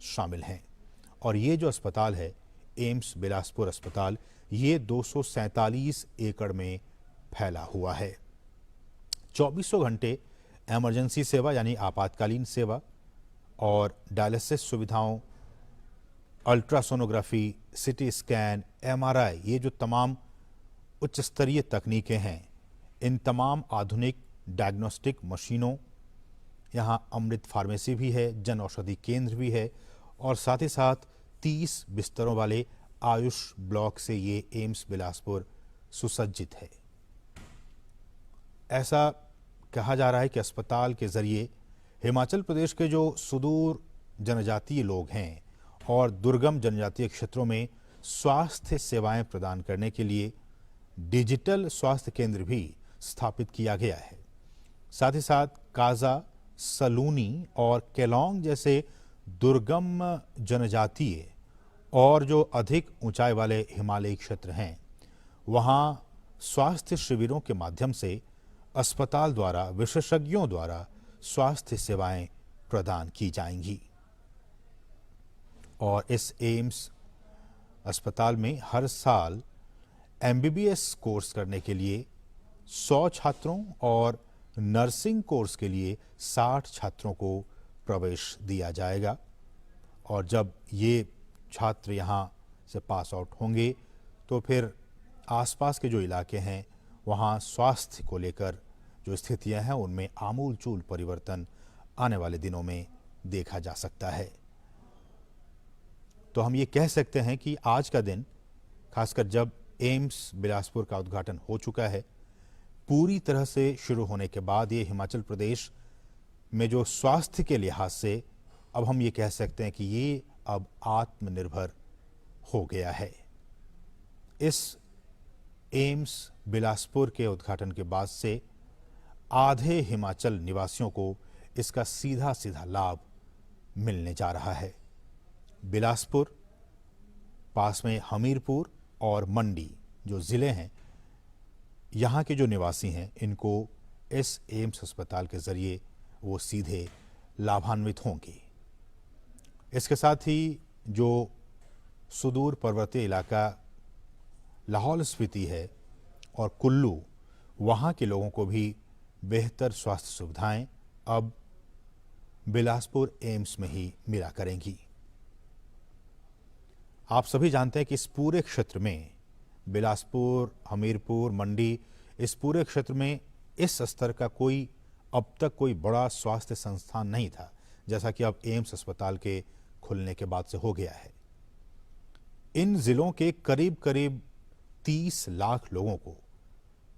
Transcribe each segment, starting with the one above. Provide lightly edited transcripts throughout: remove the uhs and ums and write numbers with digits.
शामिल हैं। और ये जो अस्पताल है एम्स बिलासपुर अस्पताल, ये 247 एकड़ में फैला हुआ है। 24 घंटे इमरजेंसी सेवा यानी आपातकालीन सेवा और डायलिसिस सुविधाओं, अल्ट्रासोनोग्राफी, सिटी स्कैन, एमआरआई, ये जो तमाम उच्च स्तरीय तकनीकें हैं, इन तमाम आधुनिक डायग्नोस्टिक मशीनों, यहाँ अमृत फार्मेसी भी है, जन औषधि केंद्र भी है और साथ ही साथ 30 बिस्तरों वाले आयुष ब्लॉक से ये एम्स बिलासपुर सुसज्जित है। ऐसा कहा जा रहा है कि अस्पताल के जरिए हिमाचल प्रदेश के जो सुदूर जनजातीय लोग हैं और दुर्गम जनजातीय क्षेत्रों में स्वास्थ्य सेवाएं प्रदान करने के लिए डिजिटल स्वास्थ्य केंद्र भी स्थापित किया गया है। साथ ही साथ काजा, सलूनी और केलोंग जैसे दुर्गम जनजातीय और जो अधिक ऊंचाई वाले हिमालयी क्षेत्र हैं, वहां स्वास्थ्य शिविरों के माध्यम से अस्पताल द्वारा विशेषज्ञों द्वारा स्वास्थ्य सेवाएं प्रदान की जाएंगी। और इस एम्स अस्पताल में हर साल एमबीबीएस कोर्स करने के लिए 100 छात्रों और नर्सिंग कोर्स के लिए 60 छात्रों को प्रवेश दिया जाएगा। और जब ये छात्र यहाँ से पास आउट होंगे तो फिर आसपास के जो इलाके हैं वहाँ स्वास्थ्य को लेकर जो स्थितियां हैं उनमें आमूलचूल परिवर्तन आने वाले दिनों में देखा जा सकता है। तो हम ये कह सकते हैं कि आज का दिन, खासकर जब एम्स बिलासपुर का उद्घाटन हो चुका है, पूरी तरह से शुरू होने के बाद ये हिमाचल प्रदेश में जो स्वास्थ्य के लिहाज से अब हम ये कह सकते हैं कि ये अब आत्मनिर्भर हो गया है। इस एम्स बिलासपुर के उद्घाटन के बाद से आधे हिमाचल निवासियों को इसका सीधा सीधा लाभ मिलने जा रहा है। बिलासपुर, पास में हमीरपुर और मंडी जो ज़िले हैं, यहाँ के जो निवासी हैं, इनको इस एम्स अस्पताल के ज़रिए वो सीधे लाभान्वित होंगे। इसके साथ ही जो सुदूर पर्वतीय इलाका लाहौल स्पीति है और कुल्लू, वहाँ के लोगों को भी बेहतर स्वास्थ्य सुविधाएं अब बिलासपुर एम्स में ही मिला करेंगी। आप सभी जानते हैं कि इस पूरे क्षेत्र में, बिलासपुर, हमीरपुर, मंडी, इस पूरे क्षेत्र में इस स्तर का कोई अब तक कोई बड़ा स्वास्थ्य संस्थान नहीं था, जैसा कि अब एम्स अस्पताल के खुलने के बाद से हो गया है। इन जिलों के करीब करीब 30 लाख लोगों को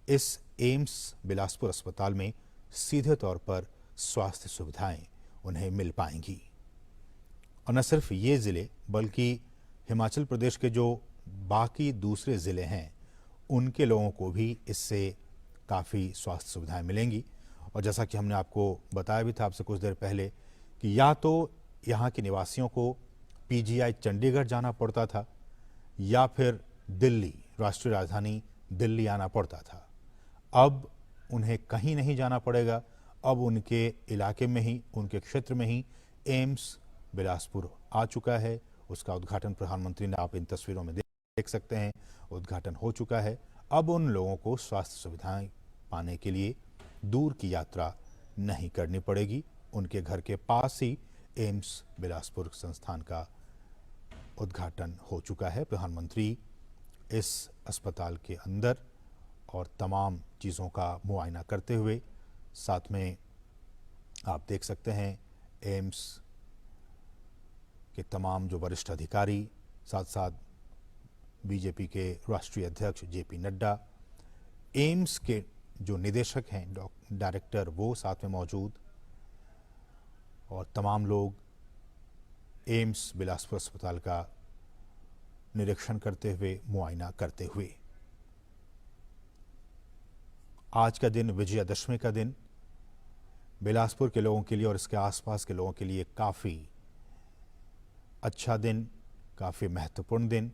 इस एम्स बिलासपुर अस्पताल में सीधे तौर पर स्वास्थ्य सुविधाएं उन्हें मिल पाएंगी। और न सिर्फ ये ज़िले बल्कि हिमाचल प्रदेश के जो बाकी दूसरे ज़िले हैं, उनके लोगों को भी इससे काफ़ी स्वास्थ्य सुविधाएं मिलेंगी। और जैसा कि हमने आपको बताया भी था आपसे कुछ देर पहले कि या तो यहाँ के निवासियों को पीजीआई चंडीगढ़ जाना पड़ता था या फिर दिल्ली, राष्ट्रीय राजधानी दिल्ली आना पड़ता था। अब उन्हें कहीं नहीं जाना पड़ेगा। अब उनके इलाके में ही, उनके क्षेत्र में ही एम्स बिलासपुर आ चुका है। उसका उद्घाटन प्रधानमंत्री ने, आप इन तस्वीरों में देख सकते हैं, उद्घाटन हो चुका है। अब उन लोगों को स्वास्थ्य सुविधाएं पाने के लिए दूर की यात्रा नहीं करनी पड़ेगी। उनके घर के पास ही एम्स बिलासपुर संस्थान का उद्घाटन हो चुका है। प्रधानमंत्री इस अस्पताल के अंदर और तमाम चीज़ों का मुआयना करते हुए, साथ में आप देख सकते हैं एम्स के तमाम जो वरिष्ठ अधिकारी, साथ साथ बीजेपी के राष्ट्रीय अध्यक्ष जेपी नड्डा, एम्स के जो निदेशक हैं, डायरेक्टर, वो साथ में मौजूद, और तमाम लोग एम्स बिलासपुर अस्पताल का निरीक्षण करते हुए, मुआयना करते हुए। आज का दिन, विजयादशमी का दिन, बिलासपुर के लोगों के लिए और इसके आसपास के लोगों के लिए काफ़ी अच्छा दिन, काफ़ी महत्वपूर्ण दिन,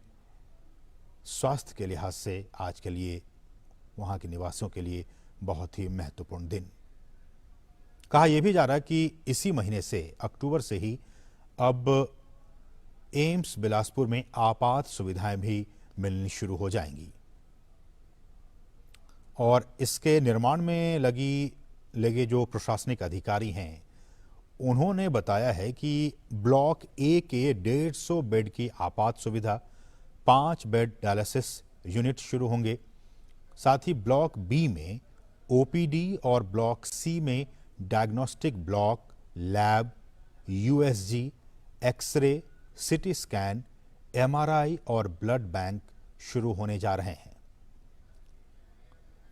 स्वास्थ्य के लिहाज से आज के लिए, वहाँ के निवासियों के लिए बहुत ही महत्वपूर्ण दिन। कहा यह भी जा रहा है कि इसी महीने से, अक्टूबर से ही अब एम्स बिलासपुर में आपात सुविधाएं भी मिलनी शुरू हो जाएंगी और इसके निर्माण में लगे जो प्रशासनिक अधिकारी हैं उन्होंने बताया है कि ब्लॉक ए के 150 बेड की आपात सुविधा, 5 बेड डायलिसिस यूनिट शुरू होंगे। साथ ही ब्लॉक बी में ओपीडी और ब्लॉक सी में diagnostic block, lab, USG, x ray, CT scan, MRI और ब्लड बैंक शुरू होने जा रहे हैं।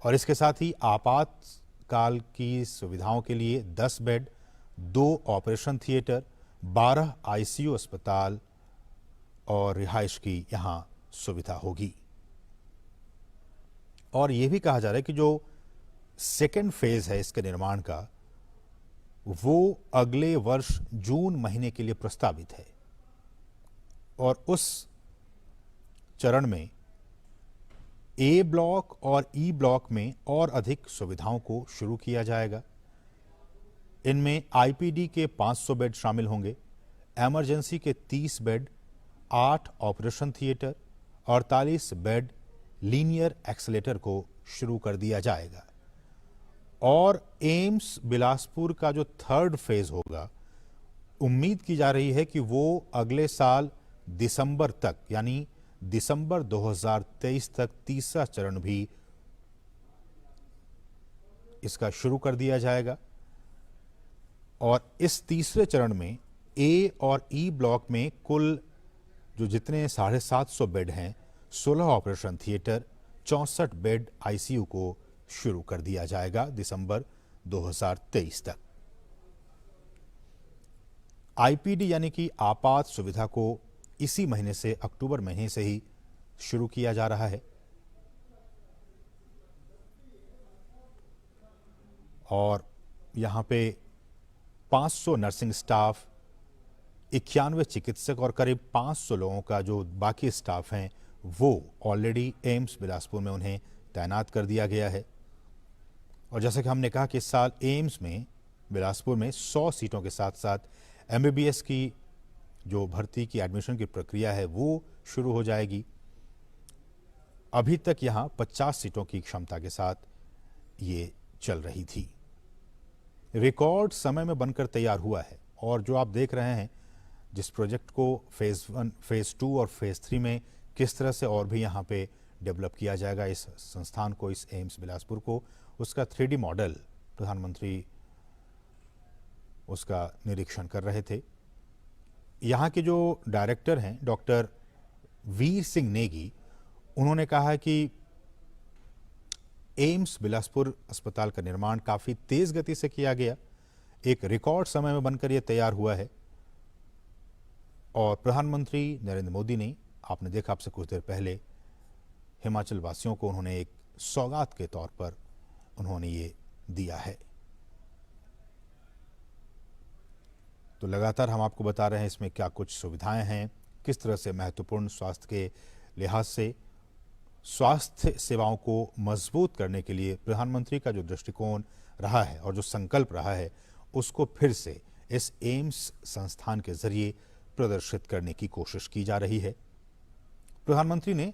और इसके साथ ही आपातकाल की सुविधाओं के लिए 10 बेड, 2 ऑपरेशन थिएटर, 12 आईसीयू अस्पताल और रिहाइश की यहां सुविधा होगी। और यह भी कहा जा रहा है कि जो सेकेंड फेज है इसके निर्माण का, वो अगले वर्ष जून महीने के लिए प्रस्तावित है और उस चरण में ए ब्लॉक और ई ब्लॉक में और अधिक सुविधाओं को शुरू किया जाएगा। इनमें आईपीडी के 500 बेड शामिल होंगे, इमरजेंसी के 30 bed, 8 operation theatre, 48 bed linear accelerator को शुरू कर दिया जाएगा। और एम्स बिलासपुर का जो थर्ड फेज होगा, उम्मीद की जा रही है कि वो अगले साल दिसंबर तक, यानी दिसंबर 2023 तक तीसरा चरण भी इसका शुरू कर दिया जाएगा। और इस तीसरे चरण में ए और ई ब्लॉक में कुल जो जितने 750 बेड हैं, 16 ऑपरेशन थिएटर, 64 बेड आईसीयू को शुरू कर दिया जाएगा दिसंबर 2023 तक। आईपीडी यानी कि आपात सुविधा को इसी महीने से, अक्टूबर महीने से ही शुरू किया जा रहा है। और यहां पे 500 नर्सिंग स्टाफ, 91 चिकित्सक और करीब 500 लोगों का जो बाकी स्टाफ हैं वो ऑलरेडी एम्स बिलासपुर में उन्हें तैनात कर दिया गया है। और जैसे कि हमने कहा कि इस साल एम्स में बिलासपुर में 100 सीटों के साथ साथ एमबीबीएस की जो भर्ती की एडमिशन की प्रक्रिया है वो शुरू हो जाएगी। अभी तक यहां 50 सीटों की क्षमता के साथ ये चल रही थी। रिकॉर्ड समय में बनकर तैयार हुआ है और जो आप देख रहे हैं, जिस प्रोजेक्ट को फेज 1, फेज 2 और फेज 3 में किस तरह से और भी यहाँ पे डेवलप किया जाएगा इस संस्थान को, इस एम्स बिलासपुर को, उसका 3D मॉडल प्रधानमंत्री उसका निरीक्षण कर रहे थे। यहाँ के जो डायरेक्टर हैं डॉक्टर वीर सिंह नेगी, उन्होंने कहा है कि एम्स बिलासपुर अस्पताल का निर्माण काफी तेज गति से किया गया, एक रिकॉर्ड समय में बनकर यह तैयार हुआ है। और प्रधानमंत्री नरेंद्र मोदी ने, आपने देखा आपसे कुछ देर पहले, हिमाचल वासियों को उन्होंने एक सौगात के तौर पर उन्होंने ये दिया है। तो लगातार हम आपको बता रहे हैं इसमें क्या कुछ सुविधाएं हैं, किस तरह से महत्वपूर्ण स्वास्थ्य के लिहाज से स्वास्थ्य सेवाओं को मजबूत करने के लिए प्रधानमंत्री का जो दृष्टिकोण रहा है और जो संकल्प रहा है, उसको फिर से इस एम्स संस्थान के जरिए प्रदर्शित करने की कोशिश की जा रही है। प्रधानमंत्री ने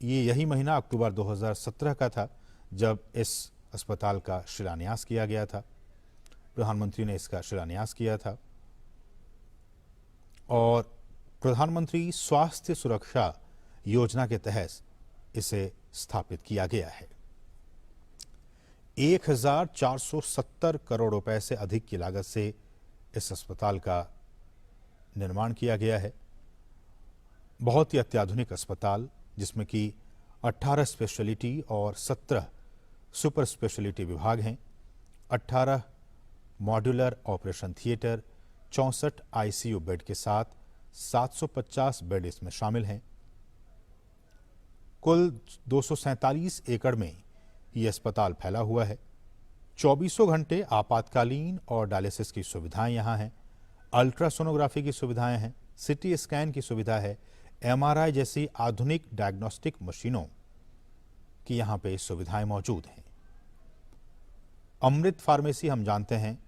यही महीना अक्टूबर 2017 का था जब इस अस्पताल का शिलान्यास किया गया था। प्रधानमंत्री ने इसका शिलान्यास किया था और प्रधानमंत्री स्वास्थ्य सुरक्षा योजना के तहत इसे स्थापित किया गया है। 1470 करोड़ रुपए से अधिक की लागत से इस अस्पताल का निर्माण किया गया है। बहुत ही अत्याधुनिक अस्पताल, जिसमें कि 18 स्पेशलिटी और 17 सुपर स्पेशलिटी विभाग हैं, 18 modular operation theatre, 64 ICU bed के साथ 750 बेड इसमें शामिल हैं। कुल 247 एकड़ में ये अस्पताल फैला हुआ है। 24 घंटे आपातकालीन और डायलिसिस की सुविधाएं यहां हैं, अल्ट्रासोनोग्राफी की सुविधाएं हैं, सिटी स्कैन की सुविधा है, एमआरआई जैसी आधुनिक डायग्नोस्टिक मशीनों की यहां पे सुविधाएं मौजूद हैं। अमृत फार्मेसी हम जानते हैं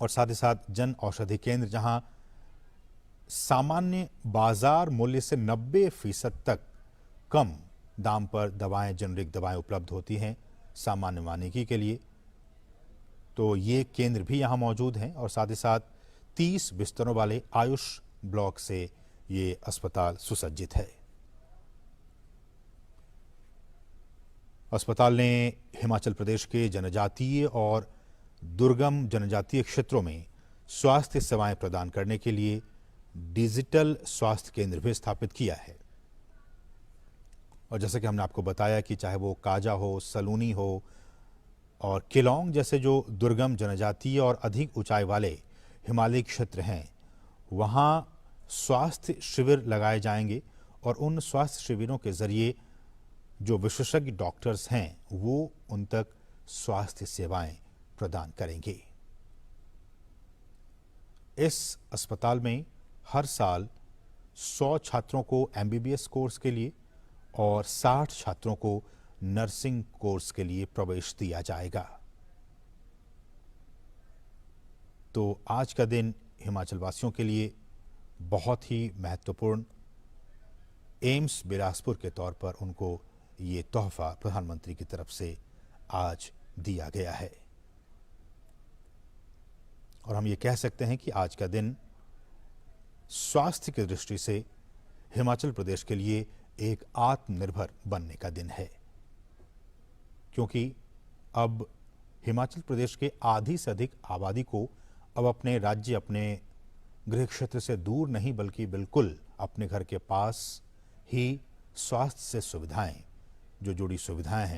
और साथ ही साथ जन औषधि केंद्र, जहां सामान्य बाजार मूल्य से 90% तक कम दाम पर दवाएं, जेनरिक दवाएं उपलब्ध होती हैं सामान्य मानविकी के लिए। तो ये केंद्र भी यहाँ मौजूद हैं और साथ ही साथ 30 बिस्तरों वाले आयुष ब्लॉक से ये अस्पताल सुसज्जित है। अस्पताल ने हिमाचल प्रदेश के जनजातीय और दुर्गम जनजातीय क्षेत्रों में स्वास्थ्य सेवाएं प्रदान करने के लिए डिजिटल स्वास्थ्य केंद्र भी स्थापित किया है। और जैसे कि हमने आपको बताया कि चाहे वो काजा हो, सलूनी हो और केलोंग जैसे जो दुर्गम जनजातीय और अधिक ऊंचाई वाले हिमालयी क्षेत्र हैं, वहाँ स्वास्थ्य शिविर लगाए जाएंगे और उन स्वास्थ्य शिविरों के जरिए जो विशेषज्ञ डॉक्टर्स हैं वो उन तक स्वास्थ्य सेवाएं प्रदान करेंगे। इस अस्पताल में हर साल 100 छात्रों को एमबीबीएस कोर्स के लिए और 60 छात्रों को नर्सिंग कोर्स के लिए प्रवेश दिया जाएगा। तो आज का दिन हिमाचल वासियों के लिए बहुत ही महत्वपूर्ण, एम्स बिलासपुर के तौर पर उनको ये तोहफा प्रधानमंत्री की तरफ से आज दिया गया है। और हम ये कह सकते हैं कि आज का दिन स्वास्थ्य की दृष्टि से हिमाचल प्रदेश के लिए एक आत्मनिर्भर बनने का दिन है, क्योंकि अब हिमाचल प्रदेश के आधी से अधिक आबादी को अब अपने राज्य, अपने गृह क्षेत्र से दूर नहीं बल्कि बिल्कुल अपने घर के पास ही स्वास्थ्य से सुविधाएं, जो जुड़ी सुविधाएं हैं